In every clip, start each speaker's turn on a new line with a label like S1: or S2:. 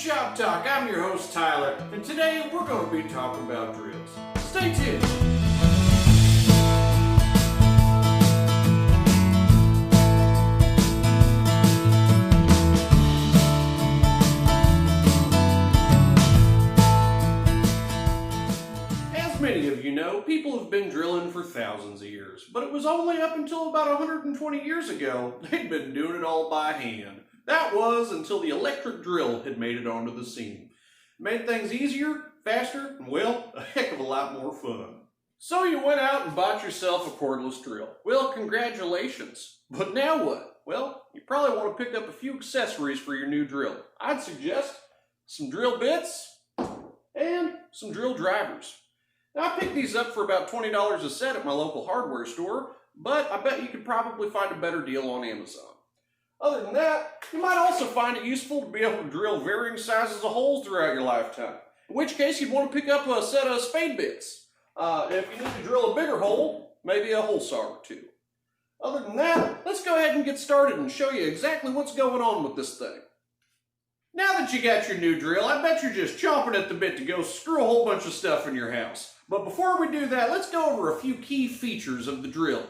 S1: Shop Talk. I'm your host Tyler, and today we're going to be talking about drills. Stay tuned. As many of you know, people have been drilling for thousands of years, but it was only up until about 120 years ago they'd been doing it all by hand. That was until the electric drill had made it onto the scene. It made things easier, faster, and well, a heck of a lot more fun. So you went out and bought yourself a cordless drill. Well, congratulations. But now what? Well, you probably want to pick up a few accessories for your new drill. I'd suggest some drill bits and some drill drivers. Now, I picked these up for about $20 a set at my local hardware store, but I bet you could probably find a better deal on Amazon. Other than that, you might also find it useful to be able to drill varying sizes of holes throughout your lifetime. In which case, you'd want to pick up a set of spade bits. If you need to drill a bigger hole, maybe a hole saw or two. Other than that, let's go ahead and get started and show you exactly what's going on with this thing. Now that you got your new drill, I bet you're just chomping at the bit to go screw a whole bunch of stuff in your house. But before we do that, let's go over a few key features of the drill.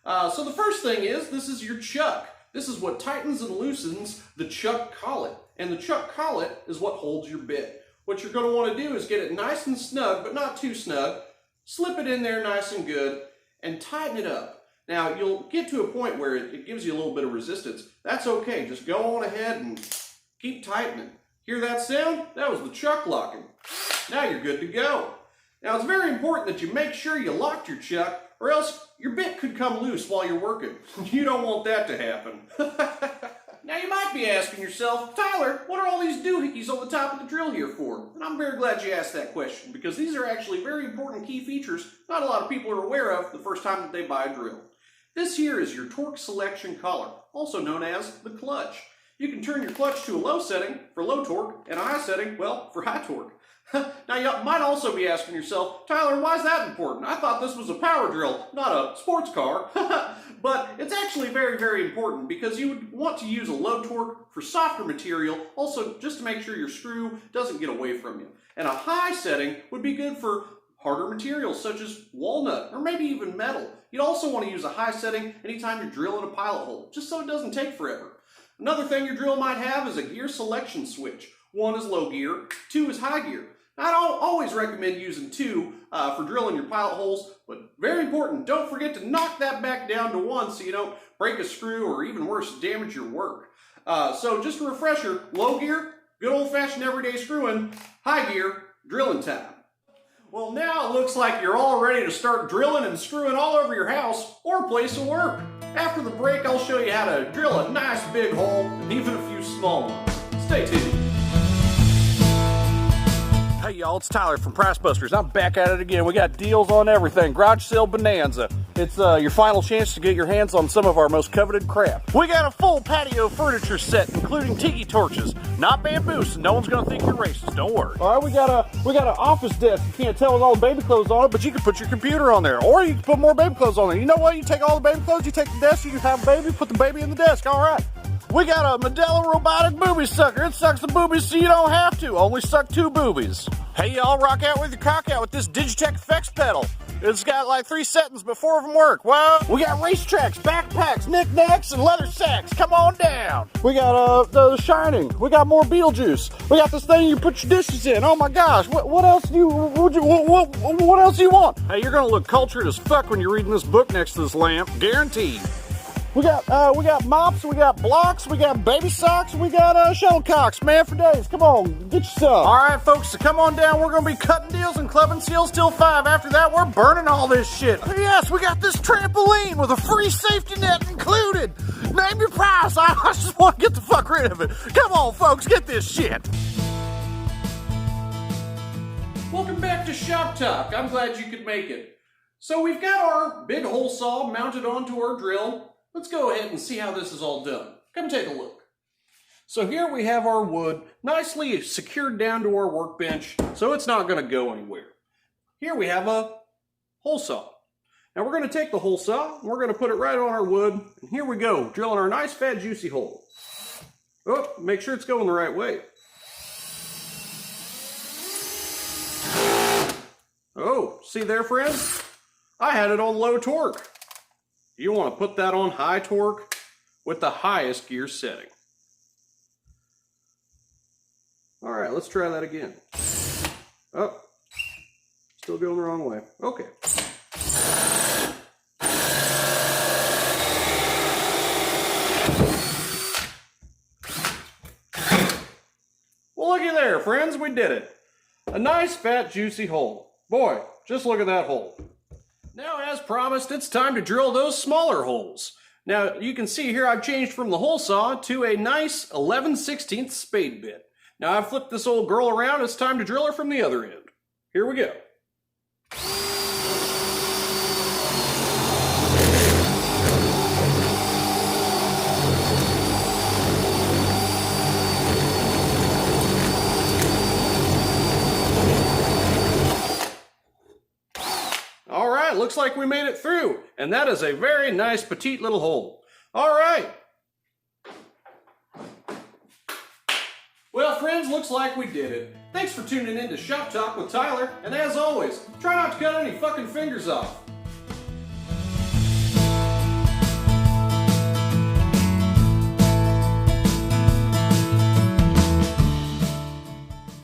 S1: So the first thing is, this is your chuck. This is what tightens and loosens the chuck collet. And the chuck collet is what holds your bit. What you're going to want to do is get it nice and snug, but not too snug. Slip it in there nice and good, and tighten it up. Now, you'll get to a point where it gives you a little bit of resistance. That's okay. Just go on ahead and keep tightening. Hear that sound? That was the chuck locking. Now you're good to go. Now, it's very important that you make sure you locked your chuck, or else your bit could come loose while you're working. You don't want that to happen. Now, you might be asking yourself, Tyler, what are all these doohickeys on the top of the drill here for? And I'm very glad you asked that question, because these are actually very important key features not a lot of people are aware of the first time that they buy a drill. This here is your torque selection collar, also known as the clutch. You can turn your clutch to a low setting for low torque and a high setting, well, for high torque. Now, you might also be asking yourself, Tyler, why is that important? I thought this was a power drill, not a sports car. But it's actually very, very important because you would want to use a low torque for softer material, also just to make sure your screw doesn't get away from you. And a high setting would be good for harder materials such as walnut or maybe even metal. You'd also want to use a high setting anytime you're drilling a pilot hole, just so it doesn't take forever. Another thing your drill might have is a gear selection switch. 1 is low gear, 2 is high gear. I don't always recommend using 2 for drilling your pilot holes, but very important, don't forget to knock that back down to 1 so you don't break a screw or even worse, damage your work. So just a refresher, low gear, good old-fashioned everyday screwing, high gear, drilling time. Well, now it looks like you're all ready to start drilling and screwing all over your house or place of work. After the break, I'll show you how to drill a nice big hole and even a few small ones. Stay tuned.
S2: Hey y'all, it's Tyler from Price Busters. I'm back at it again. We got deals on everything. Garage sale bonanza. It's your final chance to get your hands on some of our most coveted crap. We got a full patio furniture set, including tiki torches. Not bamboo, so no one's gonna think you're racist. Don't worry. All right, we got an office desk. You can't tell with all the baby clothes on it, but you can put your computer on there, or you can put more baby clothes on there. You know what? You take all the baby clothes, you take the desk, you can have a baby, put the baby in the desk. All right. We got a Medela robotic booby sucker. It sucks the boobies so you don't have to. Only suck 2 boobies. Hey y'all, rock out with your cock out with this Digitech effects pedal. It's got like 3 settings, but 4 of them work. Well, we got racetracks, backpacks, knickknacks, and leather sacks. Come on down. We got the Shining. We got more Beetlejuice. We got this thing you put your dishes in. Oh my gosh, what else do you what else do you want? Hey, you're gonna look cultured as fuck when you're reading this book next to this lamp, guaranteed. We got mops, we got blocks, we got baby socks, we got shuttlecocks, man for days. Come on, get your some. All right, folks, so come on down. We're gonna be cutting deals and clubbing seals till 5. After that, we're burning all this shit. Yes, we got this trampoline with a free safety net included. Name your price. I just want to get the fuck rid of it. Come on, folks, get this shit.
S1: Welcome back to Shop Talk. I'm glad you could make it. So we've got our big hole saw mounted onto our drill. Let's go ahead and see how this is all done. Come take a look. So here we have our wood nicely secured down to our workbench so it's not going to go anywhere. Here we have a hole saw. Now we're going to take the hole saw and we're going to put it right on our wood. And here we go, drilling our nice fat juicy hole. Oh, make sure it's going the right way. Oh, see there, friends? I had it on low torque. You want to put that on high torque with the highest gear setting. All right, let's try that again. Oh, still going the wrong way. Okay. Well, looky there, friends, we did it. A nice, fat, juicy hole. Boy, just look at that hole. Now, as promised, it's time to drill those smaller holes. Now, you can see here I've changed from the hole saw to a nice 11/16 spade bit. Now, I've flipped this old girl around. It's time to drill her from the other end. Here we go. All right, looks like we made it through, and that is a very nice petite little hole. All right. Well, friends, looks like we did it. Thanks for tuning in to Shop Talk with Tyler, and as always, try not to cut any fucking fingers off.